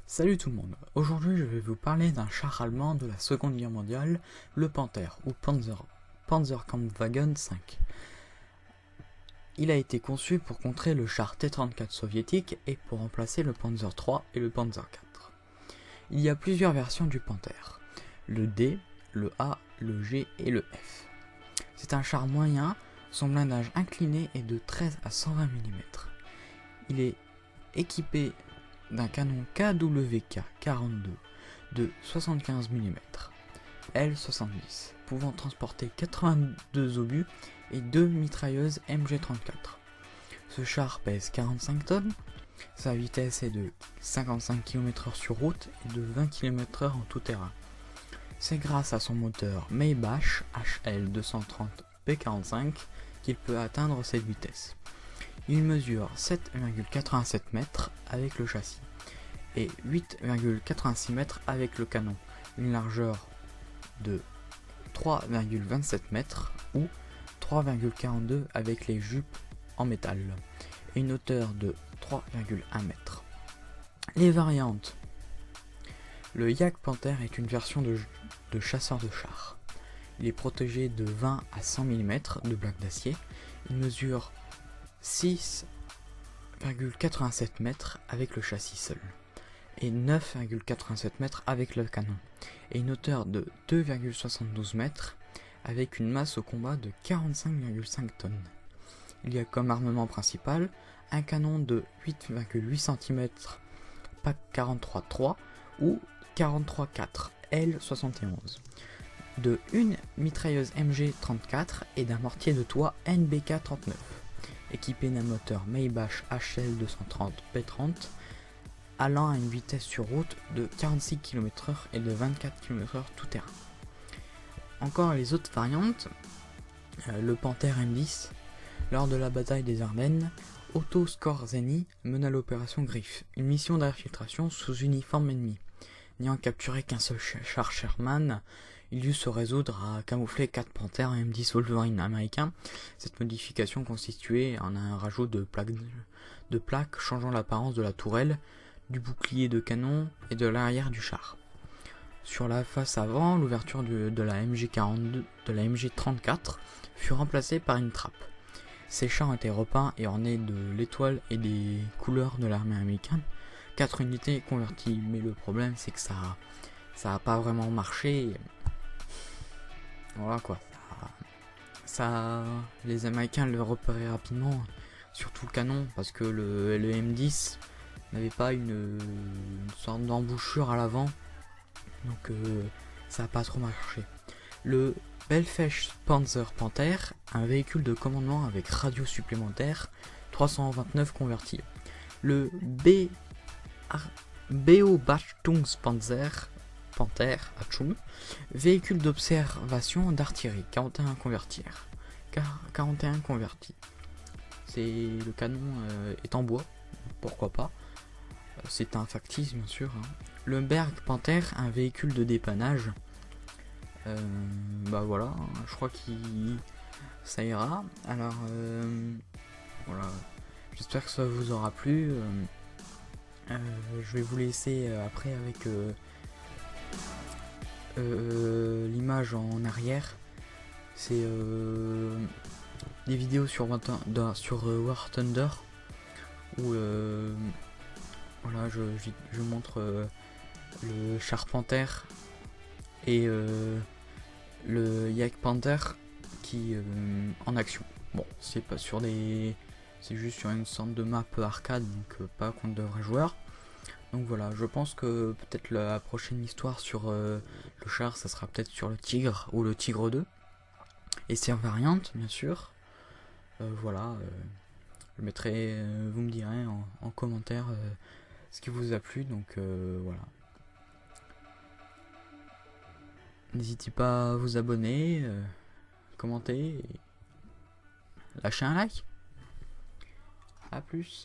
Salut tout le monde, aujourd'hui je vais vous parler d'un char allemand de la Seconde Guerre mondiale, le Panther ou Panzerkampfwagen 5. Il a été conçu pour contrer le char T-34 soviétique et pour remplacer le Panzer III et le Panzer IV. Il y a plusieurs versions du Panther, le D, le A, le G et le F. C'est un char moyen, son blindage incliné est de 13 à 120 mm. Il est équipé d'un canon KWK-42 de 75 mm, L70, pouvant transporter 82 obus et 2 mitrailleuses MG34. Ce char pèse 45 tonnes, sa vitesse est de 55 km/h sur route et de 20 km/h en tout terrain. C'est grâce à son moteur Maybach HL230 P45 qu'il peut atteindre cette vitesse. Il mesure 7,87 mètres avec le châssis et 8,86 mètres avec le canon, une largeur de 3,27 mètres ou 3,42 avec les jupes en métal et une hauteur de 3,1 mètres. Les variantes. Le Jagdpanther est une version de chasseur de chars. Il est protégé de 20 à 100 mm de plaques d'acier. Il mesure 6,87 mètres avec le châssis seul et 9,87 mètres avec le canon et une hauteur de 2,72 mètres avec une masse au combat de 45,5 tonnes. Il y a comme armement principal un canon de 8,8 cm PAC 43-3 ou 43-4 L71, de une mitrailleuse MG34 et d'un mortier de toit NBK-39, équipé d'un moteur Maybach HL230 P30 allant à une vitesse sur route de 46 km/h et de 24 km/h tout terrain. Encore les autres variantes, le Panther M10, lors de la bataille des Ardennes, Otto Skorzeny mena l'opération Griffe, une mission d'infiltration sous uniforme ennemi. N'ayant capturé qu'un seul char Sherman, il dut se résoudre à camoufler 4 Panthers M10 Wolverine américains. Cette modification constituait en un rajout de plaques changeant l'apparence de la tourelle, du bouclier de canon et de l'arrière du char. Sur la face avant, l'ouverture de la MG42 de la MG34 fut remplacée par une trappe. Ces chars ont été repeints et ornés de l'étoile et des couleurs de l'armée américaine. 4 unités converties, mais le problème c'est que ça a pas vraiment marché. Voilà quoi. Les Américains le repéraient rapidement, surtout le canon, parce que le M10 n'avait pas une sorte d'embouchure à l'avant, donc ça n'a pas trop marché. Le Belfast Panzer Panther, un véhicule de commandement avec radio supplémentaire, 329 convertis. Le Beobachtungspanzer Panther Achung, véhicule d'observation d'artillerie, 41 convertis. Le canon est en bois, pourquoi pas. C'est un factice bien sûr. Le Berg Panther, un véhicule de dépannage. Bah voilà, je crois qu'il ça ira. Alors voilà, j'espère que ça vous aura plu. Je vais vous laisser après avec l'image en arrière. C'est des vidéos sur War Thunder où voilà, je montre le char Panther et le Jagdpanther qui en action. Bon, c'est pas sur des, c'est juste sur une sorte de map arcade, donc pas contre de vrais joueurs. Donc voilà, je pense que peut-être la prochaine histoire sur le char, ça sera peut-être sur le Tigre ou le Tigre 2 et ses variantes, bien sûr. Voilà, je mettrai, vous me direz en commentaire ce qui vous a plu, donc voilà. N'hésitez pas à vous abonner, commenter, et lâcher un like. A plus.